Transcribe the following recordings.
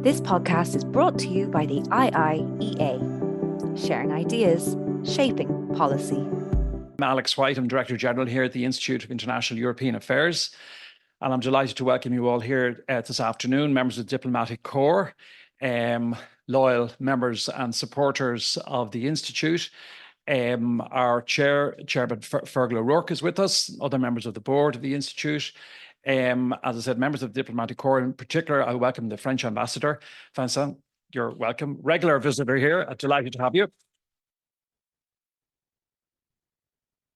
This podcast is brought to you by the IIEA, sharing ideas, shaping policy. I'm Alex White, I'm Director General here at the Institute of International European Affairs, and I'm delighted to welcome you all here this afternoon, members of the Diplomatic Corps, loyal members and supporters of the Institute. Our Chairman Fergal O'Rourke is with us, other members of the board of the Institute. As I said, members of the Diplomatic Corps in particular. I welcome the French Ambassador. Vincent, you're welcome. Regular visitor here. I'm delighted to have you.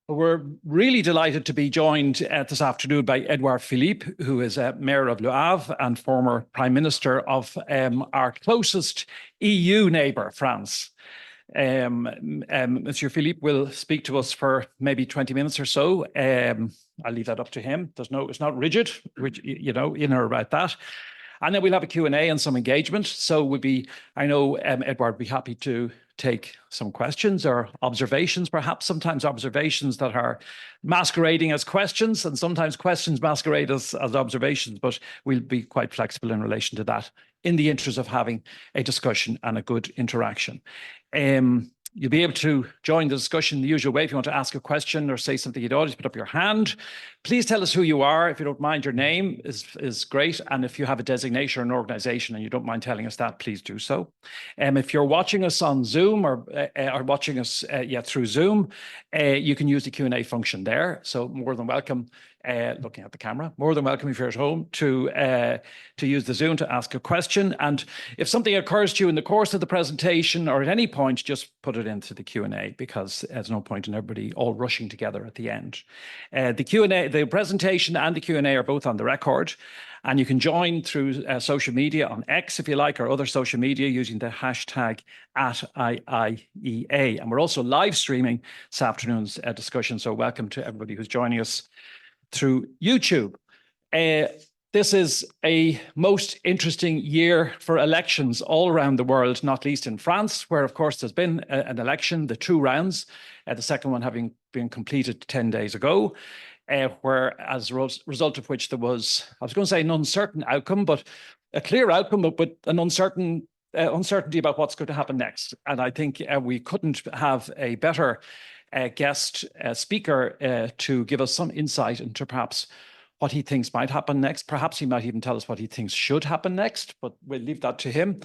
We're really delighted to be joined this afternoon by Édouard Philippe, who is Mayor of Le Havre and former Prime Minister of our closest EU neighbour, France. Monsieur Philippe will speak to us for maybe 20 minutes or so. I'll leave that up to him. It's not rigid, which, you know, in or about that. And then we'll have a Q&A and some engagement. So I know Édouard would be happy to take some questions or observations, perhaps sometimes observations that are masquerading as questions, and sometimes questions masquerade as observations, but we'll be quite flexible in relation to that in the interest of having a discussion and a good interaction. You'll be able to join the discussion the usual way. If you want to ask a question or say something you'd audience, put up your hand. Please tell us who you are. If you don't mind, your name is great. And if you have a designation or an organization and you don't mind telling us that, please do so. If you're watching us on Zoom or watching us through Zoom, you can use the Q&A function there. So more than welcome, looking at the camera, more than welcome if you're at home to use the Zoom to ask a question. And if something occurs to you in the course of the presentation or at any point, just put it into the Q&A, because there's no point in everybody all rushing together at the end. The Q&A, the presentation and the Q&A are both on the record, and you can join through social media on X, if you like, or other social media using the hashtag @IIEA. And we're also live streaming this afternoon's discussion, so welcome to everybody who's joining us through YouTube. This is a most interesting year for elections all around the world, not least in France, where, of course, there's been an election, the two rounds, the second one having been completed 10 days ago, where as a result of which there was, I was going to say an uncertain outcome, but a clear outcome, but an uncertainty about what's going to happen next. And I think we couldn't have a better guest speaker to give us some insight into perhaps what he thinks might happen next. Perhaps he might even tell us what he thinks should happen next, but we'll leave that to him.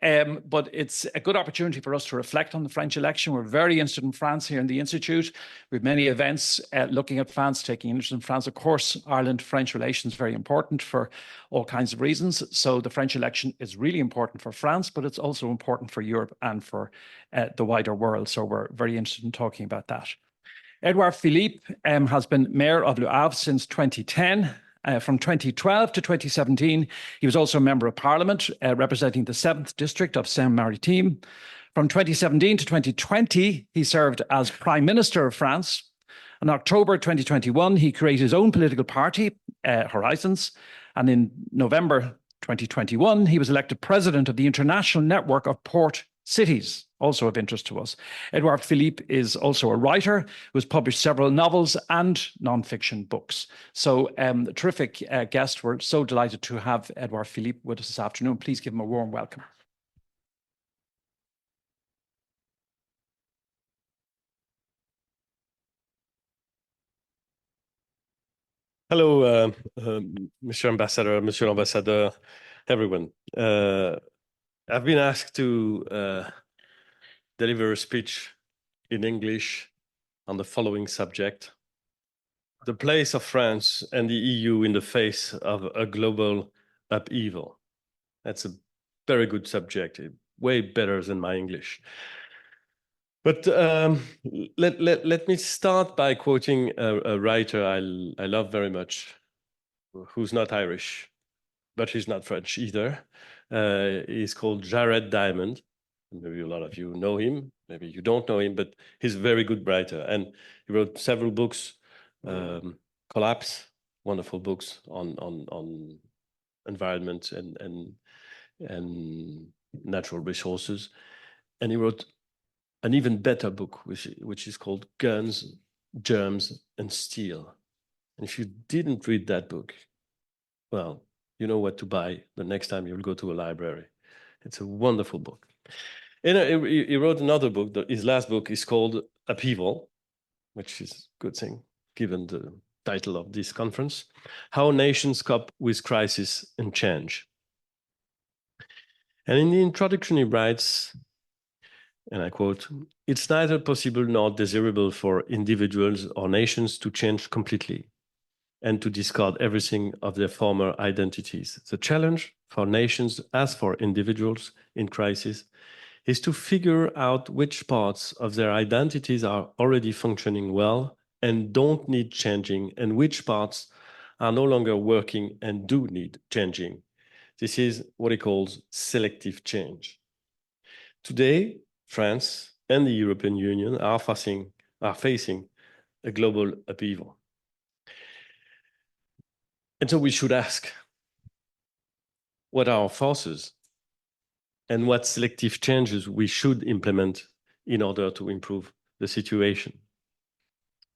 But it's a good opportunity for us to reflect on the French election. We're very interested in France here in the Institute. We have many events looking at France, taking interest in France. Of course, Ireland-French relations very important for all kinds of reasons. So the French election is really important for France, but it's also important for Europe and for the wider world. So we're very interested in talking about that. Édouard Philippe has been Mayor of Le Havre since 2010. From 2012 to 2017, he was also a Member of Parliament, representing the 7th District of Seine-Maritime. From 2017 to 2020, he served as Prime Minister of France. In October 2021, he created his own political party, Horizons. And in November 2021, he was elected President of the International Network of Port Cities, also of interest to us. Édouard Philippe is also a writer who has published several novels and non-fiction books. So a terrific guest. We're so delighted to have Édouard Philippe with us this afternoon. Please give him a warm welcome. Hello, Monsieur Ambassador, everyone. I've been asked to deliver a speech in English on the following subject: the place of France and the EU in the face of a global upheaval. That's a very good subject, way better than my English. But let me start by quoting a writer I love very much, who's not Irish, but he's not French either. He's called Jared Diamond. Maybe a lot of you know him, maybe you don't know him, but he's a very good writer. And he wrote several books, Collapse, wonderful books on environment and natural resources. And he wrote an even better book, which is called Guns, Germs, and Steel. And if you didn't read that book, well, you know what to buy the next time you'll go to a library. It's a wonderful book. And he wrote another book. His last book is called Upheaval, which is a good thing, given the title of this conference, How Nations Cope with Crisis and Change. And in the introduction, he writes, and I quote, "It's neither possible nor desirable for individuals or nations to change completely and to discard everything of their former identities. The challenge for nations as for individuals in crisis is to figure out which parts of their identities are already functioning well and don't need changing, and which parts are no longer working and do need changing. This is what he calls selective change." Today, France and the European Union are facing a global upheaval. And so we should ask, what are our forces and what selective changes we should implement in order to improve the situation?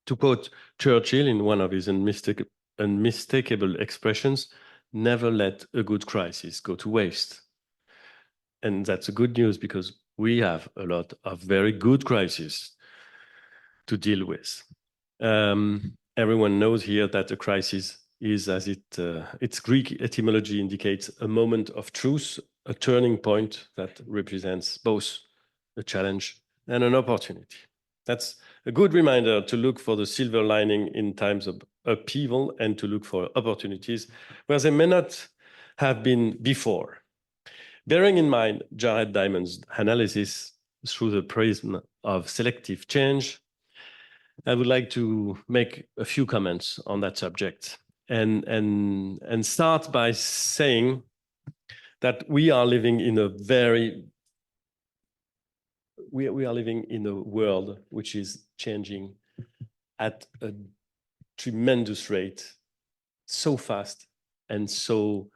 To quote Churchill in one of his unmistakable expressions, never let a good crisis go to waste. And that's a good news because we have a lot of very good crises to deal with. Everyone knows here that a crisis is, as its Greek etymology indicates, a moment of truth, a turning point that represents both a challenge and an opportunity. That's a good reminder to look for the silver lining in times of upheaval and to look for opportunities where they may not have been before. Bearing in mind Jared Diamond's analysis through the prism of selective change, I would like to make a few comments on that subject and start by saying that we are living in a world which is changing at a tremendous rate, so fast and so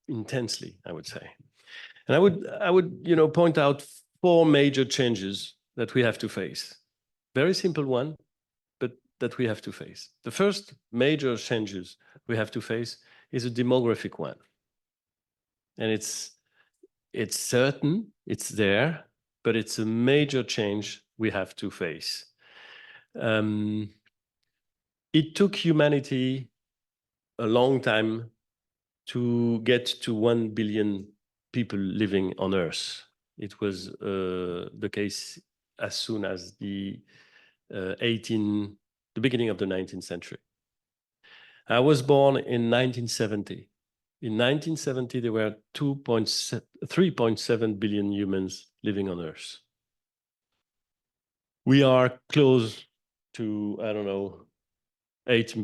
intensely, I would say. And I would point out 4 major changes that we have to face. Very simple one, but that we have to face. The first major changes we have to face is a demographic one. And it's certain, it's there, but it's a major change we have to face. It took humanity a long time to get to 1 billion people living on Earth. It was the case as soon as the beginning of the 19th century. I was born in 1970. In 1970, there were 3.7 billion humans living on Earth. We are close to, 8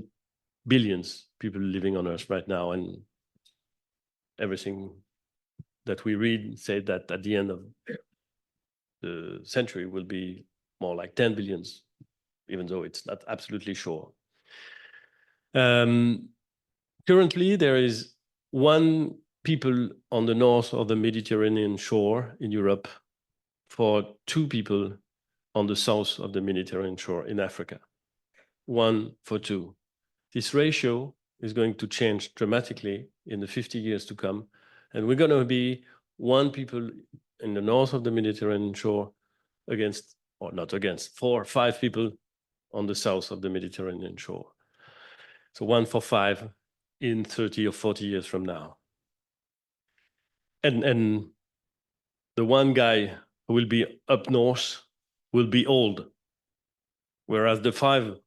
billion people living on Earth right now, and everything that we read say that at the end of the century will be more like 10 billion, even though it's not absolutely sure. Currently, there is 1 people on the north of the Mediterranean shore in Europe for 2 people on the south of the Mediterranean shore in Africa. 1 for 2. This ratio is going to change dramatically in the 50 years to come. And we're going to be 1 people in the north of the Mediterranean shore against, or not against, 4 or 5 people on the south of the Mediterranean shore. So 1 for 5 in 30 or 40 years from now. And the 1 guy who will be up north will be old, whereas the 5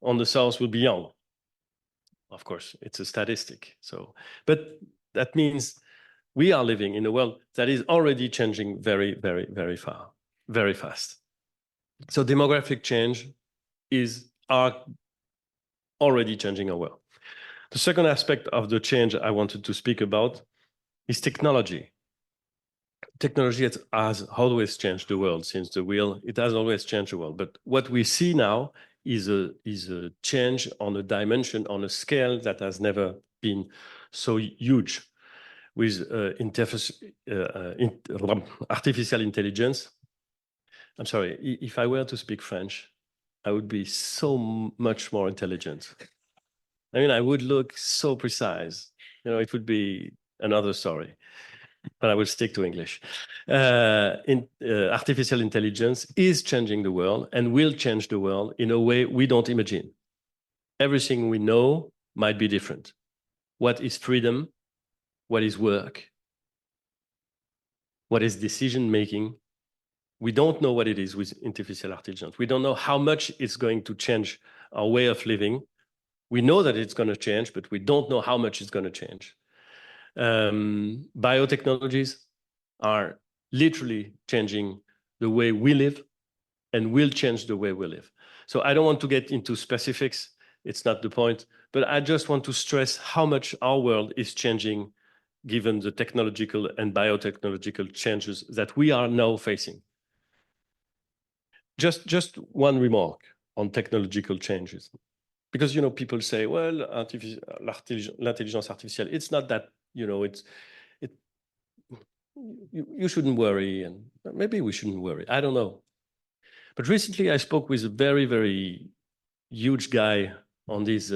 on the south will be young. Of course, it's a statistic. But that means we are living in a world that is already changing very, very, very fast. So demographic change are already changing our world. The second aspect of the change I wanted to speak about is technology. Technology has always changed the world since the wheel. It has always changed the world. But what we see now is a change on a dimension, on a scale that has never been so huge, with artificial intelligence. I'm sorry, if I were to speak French, I would be so much more intelligent. I mean, I would look so precise. It would be another story, but I will stick to English. Artificial intelligence is changing the world and will change the world in a way we don't imagine. Everything we know might be different. What is freedom? What is work? What is decision-making? We don't know what it is with artificial intelligence. We don't know how much it's going to change our way of living. We know that it's going to change, but we don't know how much it's going to change. Biotechnologies are literally changing the way we live and will change the way we live. So I don't want to get into specifics. It's not the point, but I just want to stress how much our world is changing given the technological and biotechnological changes that we are now facing. Just one remark on technological changes. Because, you know, people say, well, l'intelligence artificielle, it's not that, you know, you shouldn't worry, and maybe we shouldn't worry. I don't know. But recently I spoke with a very, very huge guy on this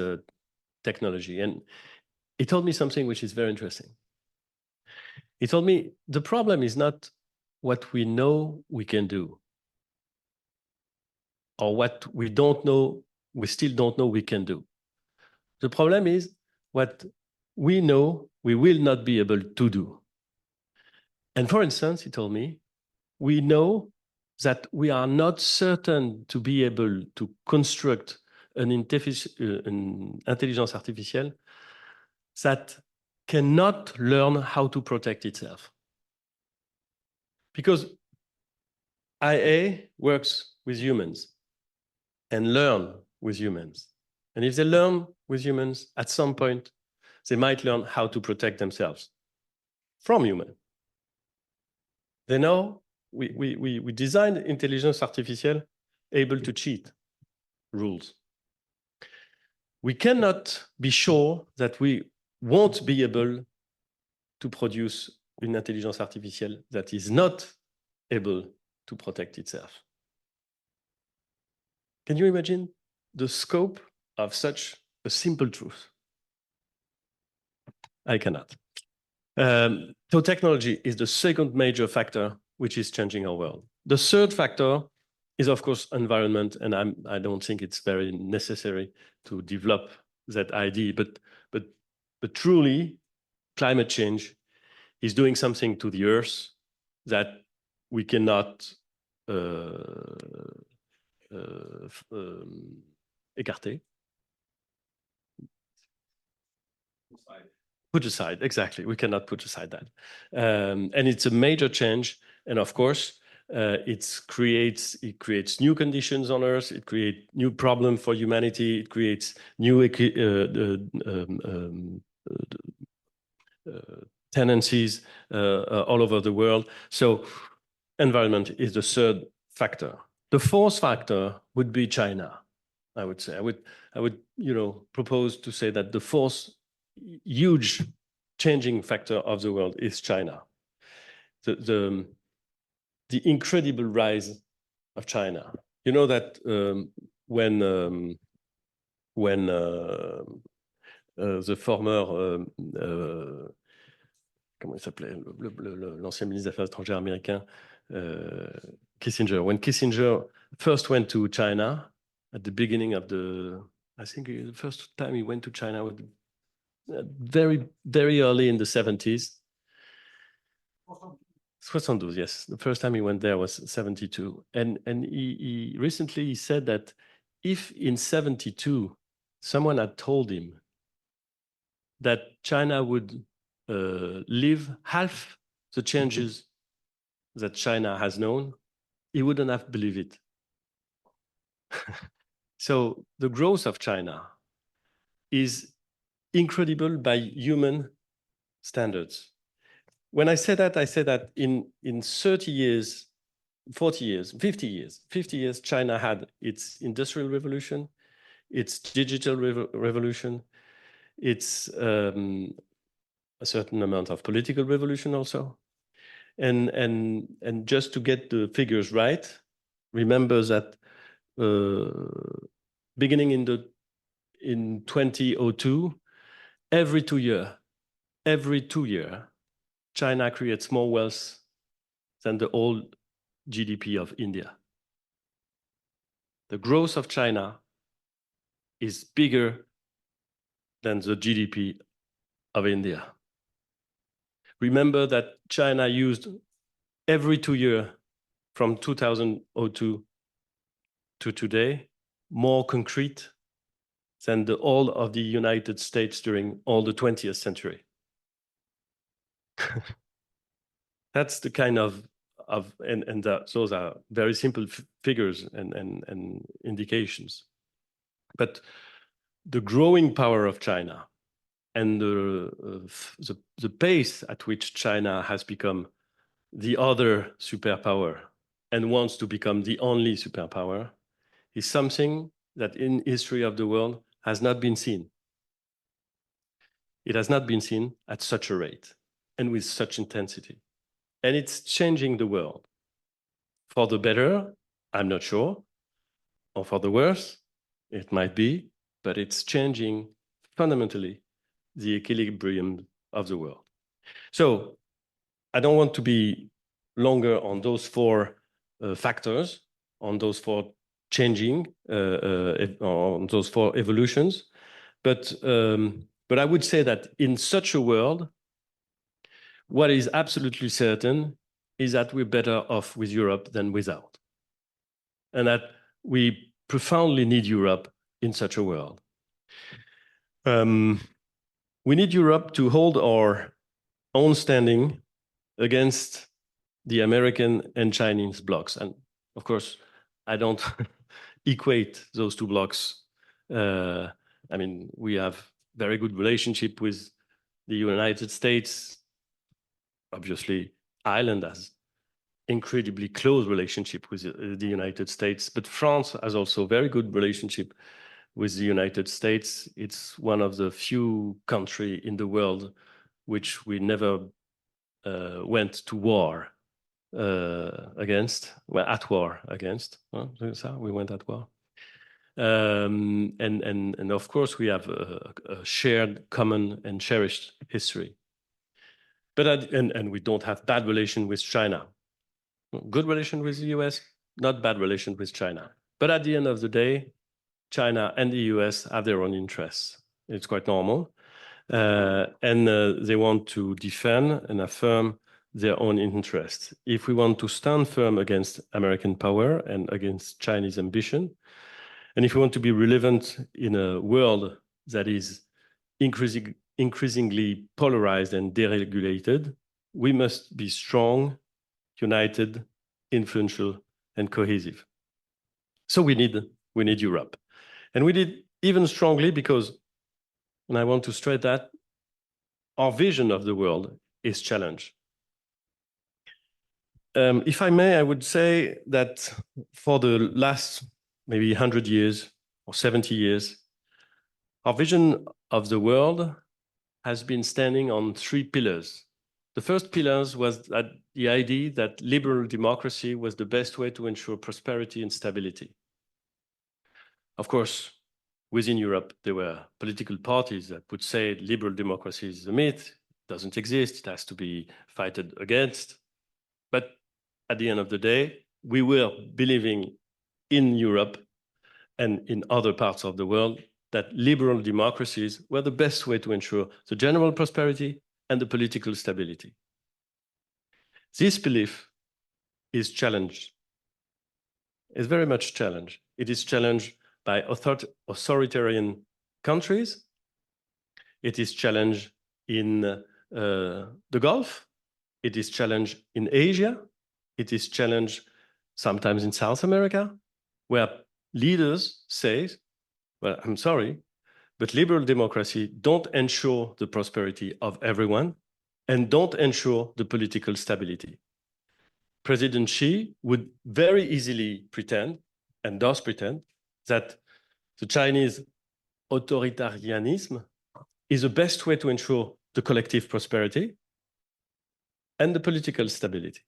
technology, and he told me something which is very interesting. He told me the problem is not what we know we can do, or what we don't know, we still don't know we can do. The problem is what we know we will not be able to do. And for instance, he told me, we know that we are not certain to be able to construct an intelligence artificielle that cannot learn how to protect itself. Because IA works with humans and learn with humans. And if they learn with humans, at some point, they might learn how to protect themselves from humans. They know we designed intelligence artificielle able to cheat rules. We cannot be sure that we won't be able to produce an intelligence artificielle that is not able to protect itself. Can you imagine the scope of such a simple truth? I cannot. So technology is the second major factor which is changing our world. The third factor is, of course, environment, and I don't think it's very necessary to develop that idea, but truly, climate change is doing something to the Earth that we cannot écarter. Put aside, exactly. We cannot put aside that. And it's a major change. And of course, it creates new conditions on Earth. It creates new problems for humanity. It creates new tendencies all over the world. So environment is the third factor. The fourth factor would be China, I would say. I would propose to say that the fourth huge changing factor of the world is China. The incredible rise of China. You know that when the former comment il s'appelait l'ancien ministre des Affaires étrangères américain Kissinger. When Kissinger first went to China at the beginning of I think the first time he went to China was very, very early in the 70s. 72, yes. The first time he went there was 72. And he recently said that if in 72 someone had told him that China would live half the changes that China has known, he wouldn't have believed it. So the growth of China is incredible by human standards. When I say that in 30 years, 40 years, 50 years, China had its industrial revolution, its digital revolution, its a certain amount of political revolution also. And just to get the figures right, remember that beginning in 2002, every 2 years, every 2 years, China creates more wealth than the whole GDP of India. The growth of China is bigger than the GDP of India. Remember that China used every 2 years from 2002 to today more concrete than the whole of the United States during all the 20th century. That's the kind of those are very simple figures and indications. But the growing power of China and the pace at which China has become the other superpower and wants to become the only superpower is something that in history of the world has not been seen. It has not been seen at such a rate and with such intensity. And it's changing the world. For the better, I'm not sure, or for the worse, it might be, but it's changing fundamentally the equilibrium of the world. So I don't want to be longer on those four factors, on those four changing, on those four evolutions. But I would say that in such a world, what is absolutely certain is that we're better off with Europe than without. And that we profoundly need Europe in such a world. We need Europe to hold our own standing against the American and Chinese blocs. And of course, I don't equate those two blocs. I mean, we have very good relationship with the United States. Obviously, Ireland has incredibly close relationship with the United States, but France has also very good relationship with the United States. It's one of the few countries in the world which we never went to war against, well, at war against. Well, we went at war. And of course, we have a shared, common, and cherished history. But and we don't have bad relation with China. Good relation with the US, not bad relation with China. But at the end of the day, China and the US have their own interests. It's quite normal. And they want to defend and affirm their own interests. If we want to stand firm against American power and against Chinese ambition, and if we want to be relevant in a world that is increasingly polarized and deregulated, we must be strong, united, influential, and cohesive. So we need Europe. And we need even strongly because, and I want to stress that, our vision of the world is challenged. If I may, I would say that for the last maybe 100 years or 70 years, our vision of the world has been standing on three pillars. The first pillars was that the idea that liberal democracy was the best way to ensure prosperity and stability. Of course, within Europe, there were political parties that would say liberal democracy is a myth, doesn't exist, it has to be fighted against. But at the end of the day, we were believing in Europe and in other parts of the world that liberal democracies were the best way to ensure the general prosperity and the political stability. This belief is challenged. It's very much challenged. It is challenged by authoritarian countries. It is challenged in the Gulf. It is challenged in Asia. It is challenged sometimes in South America, where leaders say, well, I'm sorry, but liberal democracy don't ensure the prosperity of everyone and don't ensure the political stability. President Xi would very easily pretend, and does pretend, that the Chinese authoritarianism is the best way to ensure the collective prosperity and the political stability,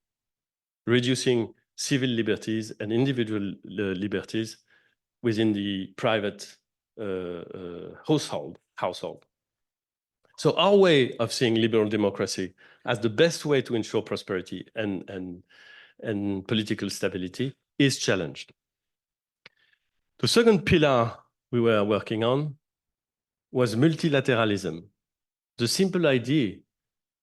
reducing civil liberties and individual liberties within the private household. So our way of seeing liberal democracy as the best way to ensure prosperity and political stability is challenged. The second pillar we were working on was multilateralism. The simple idea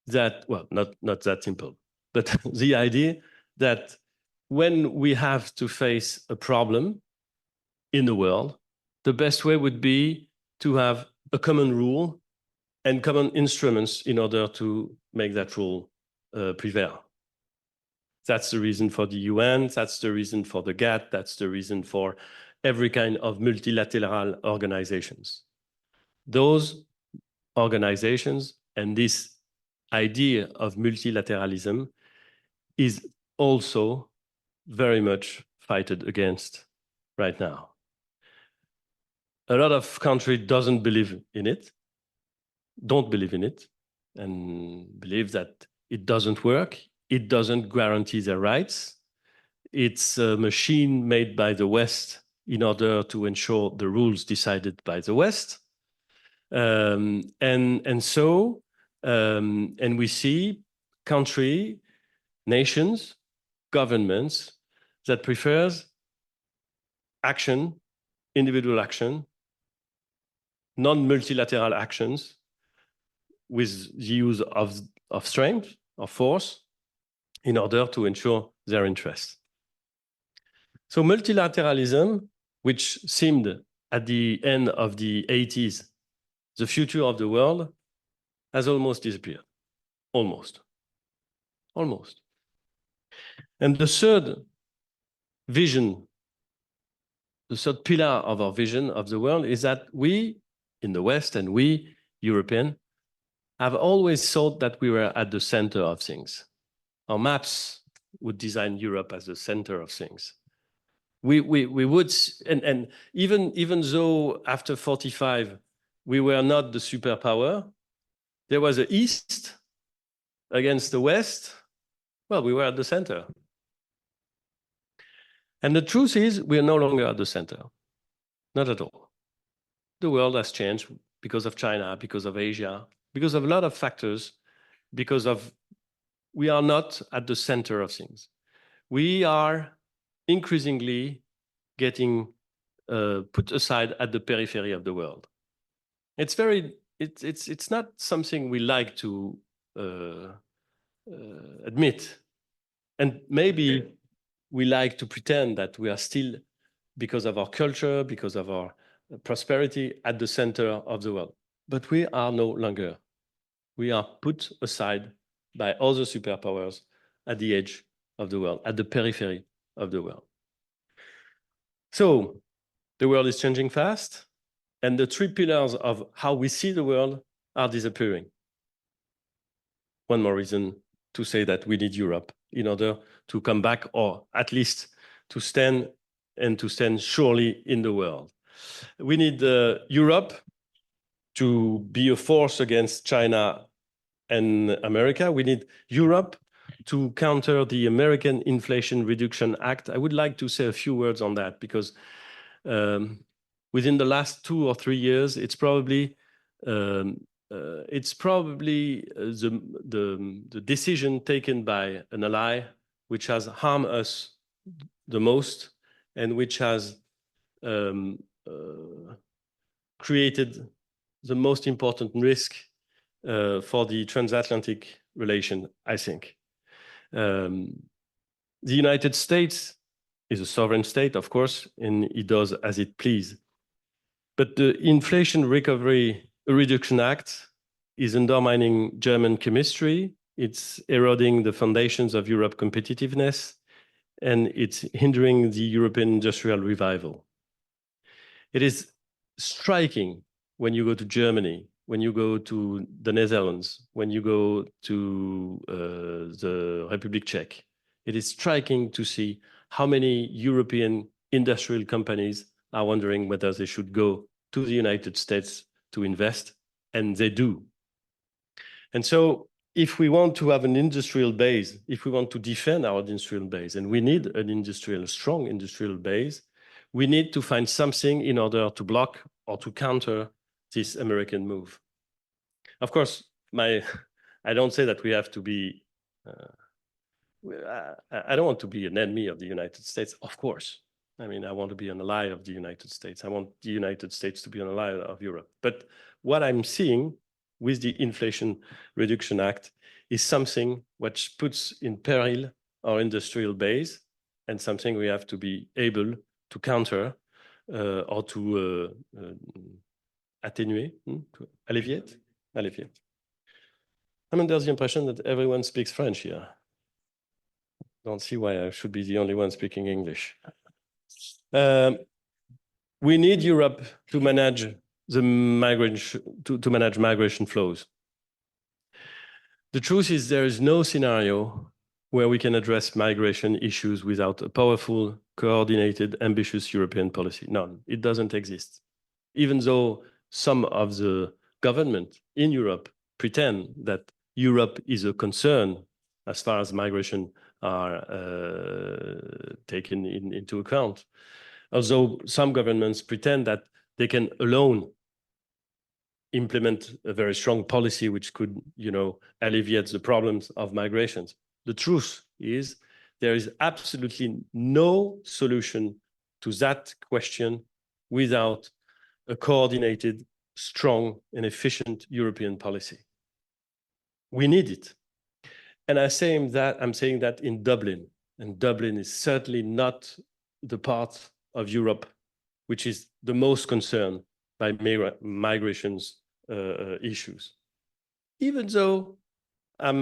that, well, not that simple, but the idea that when we have to face a problem in the world, the best way would be to have a common rule and common instruments in order to make that rule prevail. That's the reason for the UN, that's the reason for the GATT, that's the reason for every kind of multilateral organizations. Those organizations and this idea of multilateralism is also very much fighted against right now. A lot of countries don't believe in it, and believe that it doesn't work, it doesn't guarantee their rights. It's a machine made by the West in order to ensure the rules decided by the West. And we see nations, governments that prefers action, individual action, non-multilateral actions with the use of strength, of force, in order to ensure their interests. So multilateralism, which seemed at the end of the 80s the future of the world, has almost disappeared. Almost. And the third vision, the third pillar of our vision of the world is that we in the West and we, European, have always thought that we were at the center of things. Our maps would design Europe as the center of things. We would, and even though after 45, we were not the superpower, there was an East against the West. Well, we were at the center. And the truth is, we are no longer at the center. Not at all. The world has changed because of China, because of Asia, because of a lot of factors, we are not at the center of things. We are increasingly getting put aside at the periphery of the world. It's not something we like to admit. And maybe we like to pretend that we are still, because of our culture, because of our prosperity, at the center of the world. But we are no longer. We are put aside by other superpowers at the edge of the world, at the periphery of the world. So the world is changing fast, and the three pillars of how we see the world are disappearing. One more reason to say that we need Europe in order to come back, or at least to stand surely in the world. We need Europe to be a force against China and America. We need Europe to counter the American Inflation Reduction Act. I would like to say a few words on that, because within the last 2 or 3 years, it's probably the decision taken by an ally which has harmed us the most and which has created the most important risk for the transatlantic relation, I think. The United States is a sovereign state, of course, and it does as it pleases. But the Inflation Reduction Act is undermining German chemistry, it's eroding the foundations of Europe's competitiveness, and it's hindering the European industrial revival. It is striking when you go to Germany, when you go to the Netherlands, when you go to the Republic Czech. It is striking to see how many European industrial companies are wondering whether they should go to the United States to invest, and they do. And so if we want to have an industrial base, if we want to defend our industrial base, and we need a strong industrial base, we need to find something in order to block or to counter this American move. Of course, I don't say that we have to be, I don't want to be an enemy of the United States, of course. I mean, I want to be an ally of the United States. I want the United States to be an ally of Europe. But what I'm seeing with the Inflation Reduction Act is something which puts in peril our industrial base and something we have to be able to counter or to attenuate, to alleviate. I'm under the impression that everyone speaks French here. Don't see why I should be the only one speaking English. We need Europe to manage the migration, to manage migration flows. The truth is there is no scenario where we can address migration issues without a powerful, coordinated, ambitious European policy. None. It doesn't exist. Even though some of the government in Europe pretend that Europe is a concern as far as migration are taken into account. Although some governments pretend that they can alone implement a very strong policy which could, alleviate the problems of migrations. The truth is there is absolutely no solution to that question without a coordinated, strong, and efficient European policy. We need it. And I'm saying that in Dublin, and Dublin is certainly not the part of Europe which is the most concerned by migrations issues. Even though I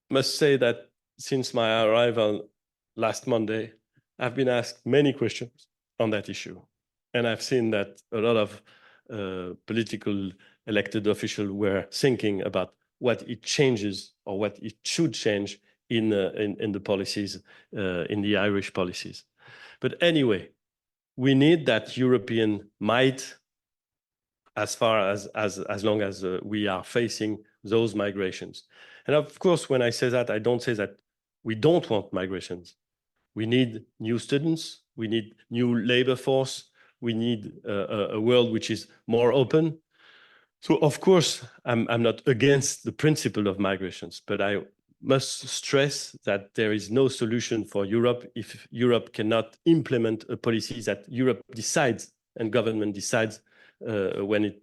must say that since my arrival last Monday, I've been asked many questions on that issue. And I've seen that a lot of political elected officials were thinking about what it changes or what it should change in the policies, in the Irish policies. But anyway, we need that European might as long as we are facing those migrations. And of course, when I say that, I don't say that we don't want migrations. We need new students. We need new labor force. We need a world which is more open. So of course, I'm not against the principle of migrations, but I must stress that there is no solution for Europe if Europe cannot implement a policy that Europe decides and government decides when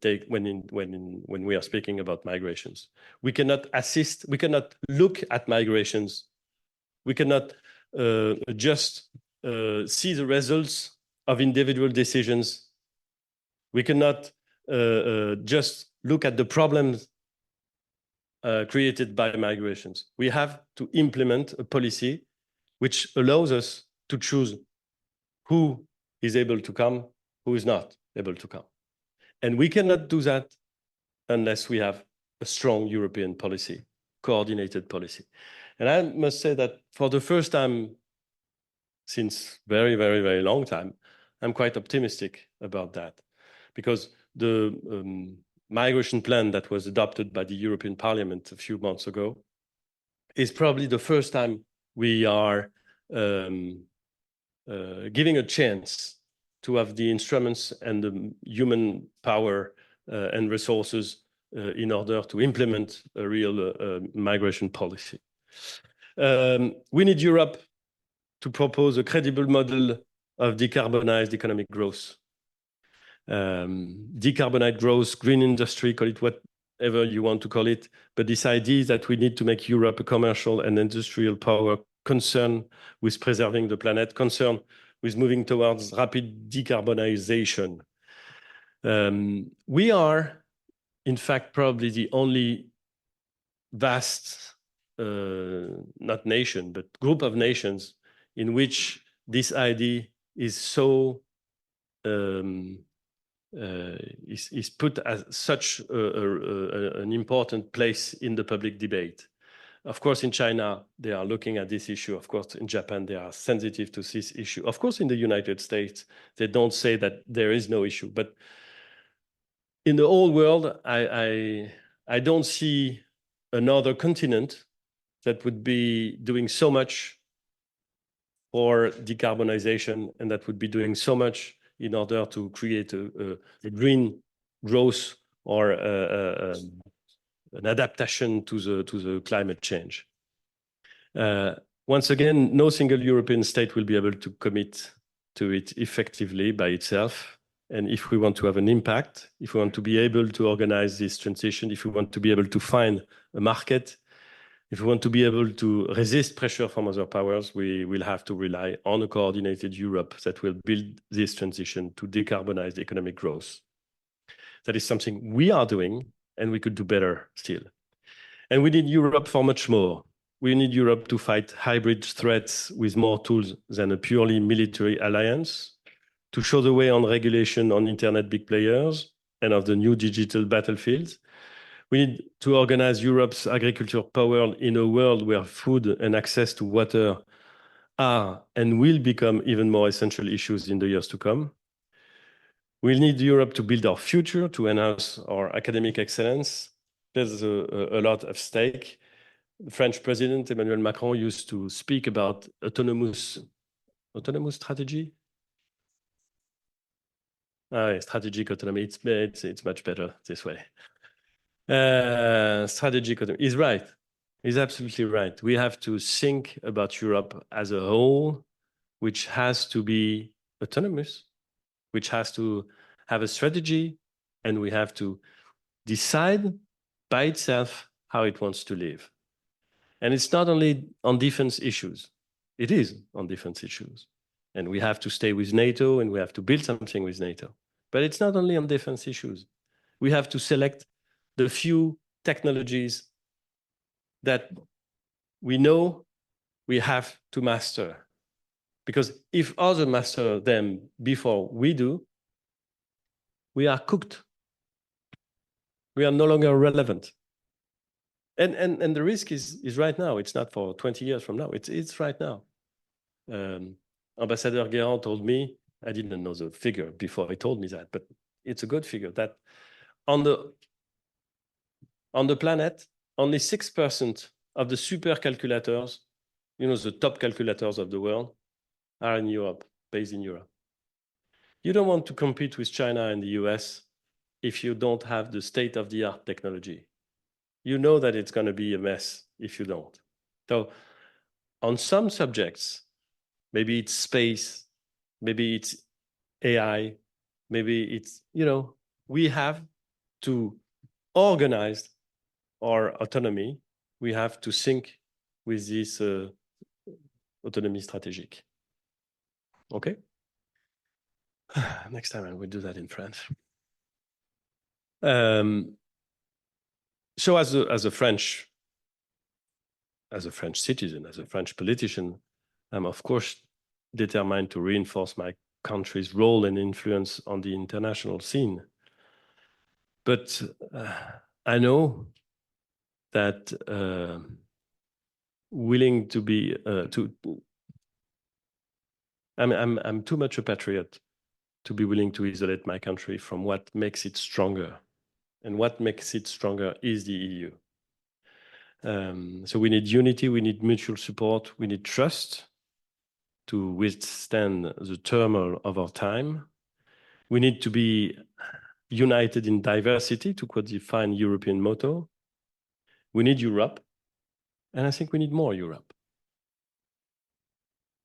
we are speaking about migrations. We cannot assist, we cannot look at migrations. We cannot just see the results of individual decisions. We cannot just look at the problems created by migrations. We have to implement a policy which allows us to choose who is able to come, who is not able to come. And we cannot do that unless we have a strong European policy, coordinated policy. And I must say that for the first time since very, very, very long time, I'm quite optimistic about that, because the migration plan that was adopted by the European Parliament a few months ago is probably the first time we are giving a chance to have the instruments and the human power and resources in order to implement a real migration policy. We need Europe to propose a credible model of decarbonized economic growth. Decarbonized growth, green industry, call it whatever you want to call it, but this idea that we need to make Europe a commercial and industrial power concerned with preserving the planet, concerned with moving towards rapid decarbonization. We are, in fact, probably the only vast, not nation, but group of nations in which this idea is so is put as such an important place in the public debate. Of course, in China, they are looking at this issue. Of course, in Japan, they are sensitive to this issue. Of course, in the United States, they don't say that there is no issue. But in the whole world, I don't see another continent that would be doing so much for decarbonization and that would be doing so much in order to create a green growth or an adaptation to the climate change. Once again, no single European state will be able to commit to it effectively by itself. And if we want to have an impact, if we want to be able to organize this transition, if we want to be able to find a market, if we want to be able to resist pressure from other powers, we will have to rely on a coordinated Europe that will build this transition to decarbonize economic growth. That is something we are doing, and we could do better still. And we need Europe for much more. We need Europe to fight hybrid threats with more tools than a purely military alliance, to show the way on regulation on internet big players and of the new digital battlefields. We need to organize Europe's agriculture power in a world where food and access to water are and will become even more essential issues in the years to come. We need Europe to build our future, to enhance our academic excellence. There's a lot at stake. The French President Emmanuel Macron used to speak about autonomous strategy. Strategic autonomy. It's much better this way. Strategic autonomy. He's right. He's absolutely right. We have to think about Europe as a whole, which has to be autonomous, which has to have a strategy, and we have to decide by itself how it wants to live. And it's not only on defense issues. It is on defense issues. And we have to stay with NATO, and we have to build something with NATO. But it's not only on defense issues. We have to select the few technologies that we know we have to master. Because if others master them before we do, we are cooked. We are no longer relevant. And the risk is right now. It's not for 20 years from now. It's right now. Ambassador Guérin told me, I didn't know the figure before he told me that, but it's a good figure, that on the planet, only 6% of the super calculators, the top calculators of the world, are in Europe, based in Europe. You don't want to compete with China and the US if you don't have the state-of-the-art technology. You know that it's going to be a mess if you don't. So on some subjects, maybe it's space, maybe it's AI, maybe it's, we have to organize our autonomy. We have to sync with this autonomy strategic. Okay? Next time I will do that in French. So as a French citizen, as a French politician, I'm of course determined to reinforce my country's role and influence on the international scene. But I know that willing to be I'm too much a patriot to be willing to isolate my country from what makes it stronger. And what makes it stronger is the EU. So we need unity, we need mutual support, we need trust to withstand the turmoil of our time. We need to be united in diversity, to quote the fine European motto. We need Europe, and I think we need more Europe.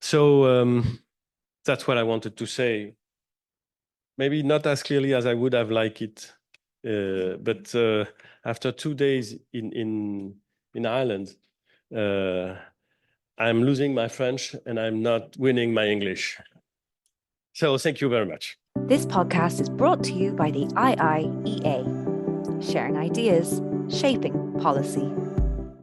So that's what I wanted to say. Maybe not as clearly as I would have liked it. But after 2 days in Ireland, I'm losing my French and I'm not winning my English. So thank you very much. This podcast is brought to you by the IIEA, sharing ideas, shaping policy.